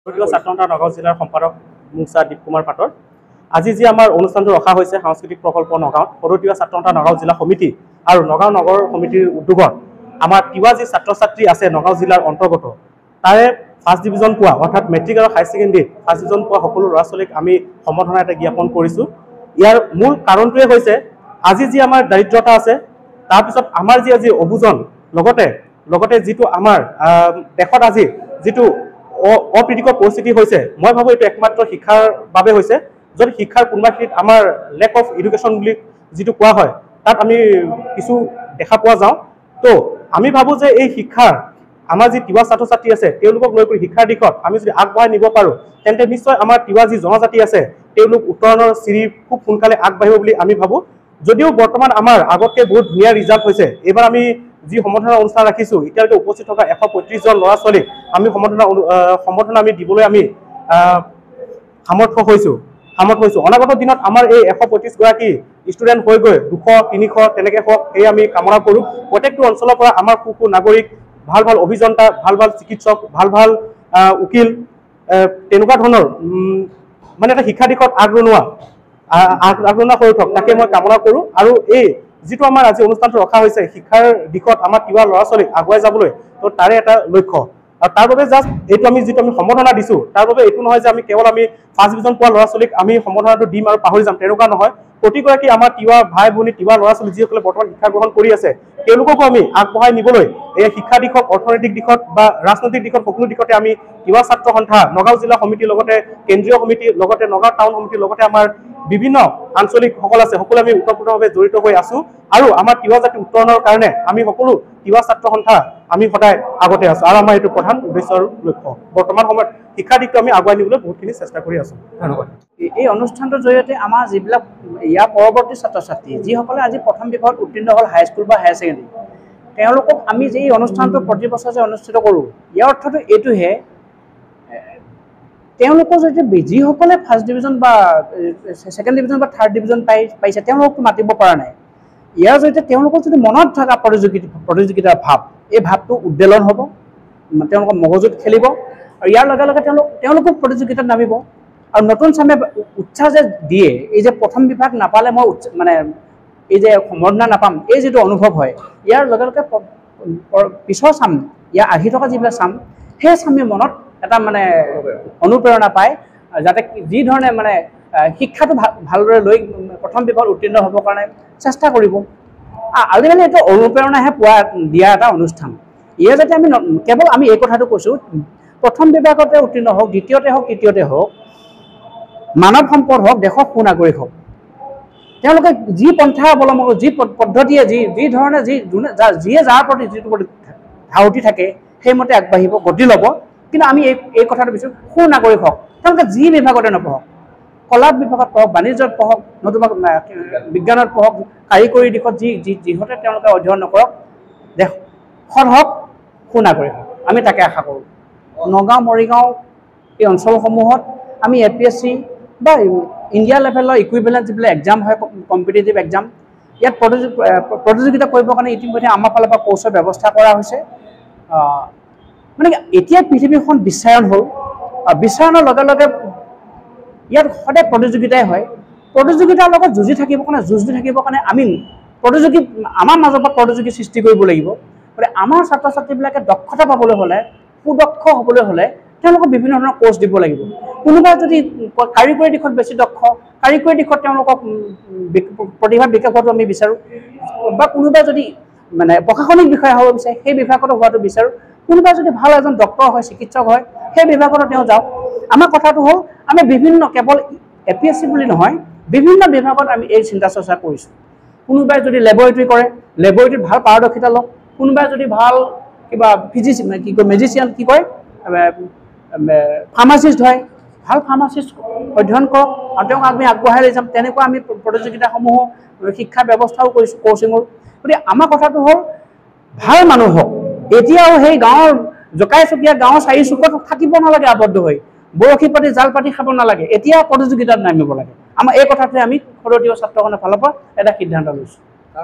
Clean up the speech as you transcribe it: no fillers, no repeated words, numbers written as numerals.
ছাত্ৰসন্থা নগাঁও জিলাৰ সম্পাদক মুছা দীপ কুমাৰ পাটৰ আজি যি আমাৰ অনুষ্ঠানটো ৰখা হৈছে সাংস্কৃতিক প্ৰকল্প নগাঁৱত সৰুতিৱা ছাত্ৰসন্থা নগাঁও জিলা সমিতি আৰু নগাঁও নগৰ সমিতিৰ উদ্যোগত আমাৰ তিৱা যি ছাত্ৰ ছাত্ৰী আছে নগাঁও জিলাৰ অন্তৰ্গত তাৰে ফাৰ্ষ্ট ডিভিজন পোৱা অৰ্থাৎ মেট্ৰিক আৰু হাই ছেকেণ্ডেৰীত ফাৰ্ষ্ট ডিভিজন পোৱা সকলো ল'ৰা ছোৱালীক আমি সম্বৰ্ধনা এটা জ্ঞাপন কৰিছোঁ। ইয়াৰ মূল কাৰণটোৱে হৈছে আজি যি আমাৰ দাৰিদ্ৰতা আছে তাৰপিছত আমাৰ যি আজি অভিযোজন লগতে যিটো আমাৰ দেশত আজি যিটো অপ্ৰীতিকৰ পৰিস্থিতি হৈছে মই ভাবোঁ এইটো একমাত্ৰ শিক্ষাৰ বাবে হৈছে। যদি শিক্ষাৰ কোনোবাখিনিত আমাৰ লেক অফ এডুকেশ্যন বুলি যিটো কোৱা হয় তাত আমি কিছু দেখা পোৱা যাওঁ। তো আমি ভাবোঁ যে এই শিক্ষাৰ আমাৰ যি তিৱা ছাত্ৰ ছাত্ৰী আছে তেওঁলোকক লৈ কৰি শিক্ষাৰ দিশত আমি যদি আগবঢ়াই নিব পাৰোঁ তেন্তে নিশ্চয় আমাৰ তিৱা যি জনজাতি আছে তেওঁলোক উত্তৰণৰ চিৰি খুব সোনকালে আগবাঢ়িব বুলি আমি ভাবোঁ। যদিও বৰ্তমান আমাৰ আগতকৈ বহুত ধুনীয়া ৰিজাল্ট হৈছে, এইবাৰ আমি যি সম্বৰ্ধনা অনুষ্ঠান ৰাখিছোঁ এতিয়ালৈকে উপস্থিত থকা 125 জন ল'ৰা ছোৱালীক আমি সম্বৰ্ধনা আমি দিবলৈ আমি সামৰ্থ্য হৈছোঁ। অনাগত দিনত আমাৰ এই 125 গৰাকী ষ্টুডেণ্ট হৈ গৈ 200, 300 তেনেকৈ হওক সেয়ে আমি কামনা কৰোঁ। প্ৰত্যেকটো অঞ্চলৰ পৰা আমাৰ সু নাগৰিক ভাল অভিযন্তা ভাল চিকিৎসক ভাল উকিল তেনেকুৱা ধৰণৰ মানে এটা শিক্ষা দিশত আগৰণুৱা হৈ উঠক তাকে মই কামনা কৰোঁ। আৰু এই যিটো আমাৰ আজি অনুষ্ঠানটো ৰখা হৈছে শিক্ষাৰ দিশত আমাৰ তিৱা ল'ৰা ছোৱালীক আগুৱাই যাবলৈ তো তাৰে এটা লক্ষ্য আৰু তাৰ বাবে জাষ্ট এইটো আমি যিটো আমি সম্বৰ্ধনা দিছোঁ তাৰ বাবে এইটো নহয় যে আমি কেৱল আমি ফাৰ্ষ্ট ডিভিজন পোৱা ল'ৰা ছোৱালীক আমি সম্বৰ্ধনাটো দিম আৰু পাহৰি যাম তেনেকুৱা নহয়। প্ৰতিগৰাকী আমাৰ তিৱা ভাই ভনী তিৱা ল'ৰা ছোৱালী যিসকলে বৰ্তমান শিক্ষা গ্ৰহণ কৰি আছে তেওঁলোককো আমি আগবঢ়াই নিবলৈ এই শিক্ষা দিশত অৰ্থনৈতিক দিশত বা ৰাজনৈতিক দিশত সকলো দিশতে আমি তিৱা ছাত্ৰ সন্থা নগাঁও জিলা সমিতিৰ লগতে কেন্দ্ৰীয় সমিতি লগতে নগাঁও টাউন সমিতিৰ লগতে আমাৰ বিভিন্ন আঞ্চলিকসকল আছে সকলোৱে আমি ওতঃপ্ৰোতভাৱে জড়িত হৈ আছোঁ আৰু আমাৰ তিৱা জাতি উত্তৰণৰ কাৰণে আমি সকলো তিৱা ছাত্ৰ সন্থা আমি সদায় আগতে আছোঁ আৰু আমাৰ এইটো প্ৰধান উদ্দেশ্য আৰু লক্ষ্য। বৰ্তমান সময়ত শিক্ষা দিশটো আমি আগুৱাই নিবলৈ বহুতখিনি চেষ্টা কৰি আছোঁ। ধন্যবাদ। এই অনুষ্ঠানটোৰ জৰিয়তে আমাৰ যিবিলাক ইয়াৰ পৰৱৰ্তী ছাত্ৰ ছাত্ৰী যিসকলে আজি প্ৰথম বিভাগত উত্তীৰ্ণ হ'ল হাইস্কুল বা হায়াৰ ছেকেণ্ডেৰী তেওঁলোকক আমি যে এই অনুষ্ঠানটো প্ৰতি বছৰ যে অনুষ্ঠিত কৰোঁ ইয়াৰ অৰ্থটো এইটোহে তেওঁলোকৰ যদি যিসকলে ফাৰ্ষ্ট ডিভিজন বা ছেকেণ্ড ডিভিজন বা থাৰ্ড ডিভিজন পাইছে তেওঁলোকতো মাতিব পৰা নাই। ইয়াৰ জৰিয়তে তেওঁলোকৰ যদি মনত থকা প্ৰতিযোগিতাৰ ভাৱ এই ভাৱটো উদ্বেলন হ'ব, তেওঁলোকৰ মগজুত খেলিব আৰু ইয়াৰ লগে লগে তেওঁলোকক প্ৰতিযোগিতাত নামিব আৰু নতুন চামে উৎসাহ যে দিয়ে এই যে প্ৰথম বিভাগ নাপালে মই মানে এই যে সম্বৰ্ধনা নাপাম এই যিটো অনুভৱ হয় ইয়াৰ লগে লগে পিছৰ চাম ইয়াৰ আহি থকা যিবিলাক চাম সেই চামে মনত এটা মানে অনুপ্ৰেৰণা পায় যাতে যি ধৰণে মানে শিক্ষাটো ভালদৰে লৈ প্ৰথম বিভাগত উত্তীৰ্ণ হ'বৰ কাৰণে চেষ্টা কৰিব। আজিকালি এইটো অনুপ্ৰেৰণাহে দিয়া এটা অনুষ্ঠান। ইয়াৰ যাতে আমি কেৱল আমি এই কথাটো কৈছোঁ প্ৰথম বিভাগতে উত্তীৰ্ণ হওক, দ্বিতীয়তে হওক, তৃতীয়তে হওক, মানৱ সম্পদ হওক, দেশৰ সুনাগৰিক হওক, তেওঁলোকে যি পন্থা অৱলম্বন যি পদ্ধতিয়ে যি ধৰণে যিয়ে যাৰ প্ৰতি যিটো প্ৰতি ধাউতি থাকে সেইমতে আগবাঢ়িব, গতি ল'ব। কিন্তু আমি এই কথাটো বিচাৰোঁ সুনাগৰিক হওক, তেওঁলোকে যি বিভাগতে নপঢ়ক, কলা বিভাগত পঢ়ক, বাণিজ্যত পঢ়ক, নতুবা বিজ্ঞানত পঢ়ক, কাৰিকৰী দিশত যিহঁতে তেওঁলোকে অধ্যয়ন নকৰক দেশখন হওক, সুনাগৰিক হওক, আমি তাকে আশা কৰোঁ। নগাঁও মৰিগাঁও এই অঞ্চলসমূহত আমি APSC বা ইণ্ডিয়া লেভেলৰ ইকুইভেলেণ্ট যিবিলাক এক্সাম হয় কম্পিটিটিভ এক্সাম ইয়াত প্ৰতিযোগিতা কৰিবৰ কাৰণে ইতিমধ্যে আমাৰ ফালৰ পৰা কোৰ্চৰ ব্যৱস্থা কৰা হৈছে। মানে এতিয়া পৃথিৱীখন বিশ্বায়ন হ'ল আৰু বিশ্বায়নৰ লগে লগে ইয়াত সদায় প্ৰতিযোগিতাই হয়। প্ৰতিযোগিতাৰ লগত যুঁজ দি থাকিবৰ কাৰণে আমি আমাৰ মাজৰ পৰা প্ৰতিযোগী সৃষ্টি কৰিব লাগিব। গতিকে আমাৰ ছাত্ৰ ছাত্ৰীবিলাকে দক্ষতা পাবলৈ হ'লে, সুদক্ষ হ'বলৈ হ'লে তেওঁলোকক বিভিন্ন ধৰণৰ কোৰ্চ দিব লাগিব। কোনোবাই যদি কাৰিকৰী দিশত বেছি দক্ষ, কাৰিকৰী দিশত তেওঁলোকক প্ৰতিভা বিকাশ হোৱাটো আমি বিচাৰোঁ বা কোনোবাই যদি মানে প্ৰশাসনিক বিষয়া হ'ব বিচাৰে সেই বিভাগতো হোৱাটো বিচাৰোঁ। কোনোবাই যদি ভাল এজন ডক্টৰ হয়, চিকিৎসক হয় সেই বিভাগতো তেওঁ যাওক। আমাৰ কথাটো হ'ল আমি বিভিন্ন কেৱল APSC বুলি নহয় বিভিন্ন বিভাগত আমি এই চিন্তা চৰ্চা কৰিছোঁ। কোনোবাই যদি লেবৰেটৰী কৰে, লেবৰেটৰীত ভাল পাৰদৰ্শিতা লওক। কোনোবাই যদি ভাল কিবা মেজিচিয়ান ফাৰ্মাচিষ্ট হয়, ভাল ফাৰ্মাচিষ্ট অধ্যয়ন কৰক আৰু তেওঁক আমি আগবঢ়াই লৈ যাম। তেনেকুৱা আমি প্ৰতিযোগিতাসমূহো শিক্ষা ব্যৱস্থাও কৰিছোঁ, কোচিঙৰ। গতিকে আমাৰ কথাটো হ'ল ভাল মানুহ হওক। এতিয়াও সেই গাঁৱৰ জকাই চকীয়া গাঁৱৰ চাৰি চুকত থাকিব নালাগে আবদ্ধ হৈ, বৰশী পাতি জাল পাতি খাব নালাগে। এতিয়া প্ৰতিযোগিতাত নামিব লাগে। আমাৰ এই কথাটোৱে আমি সৰুতিৱা ছাত্ৰখনৰ ফালৰ পৰা এটা সিদ্ধান্ত লৈছোঁ।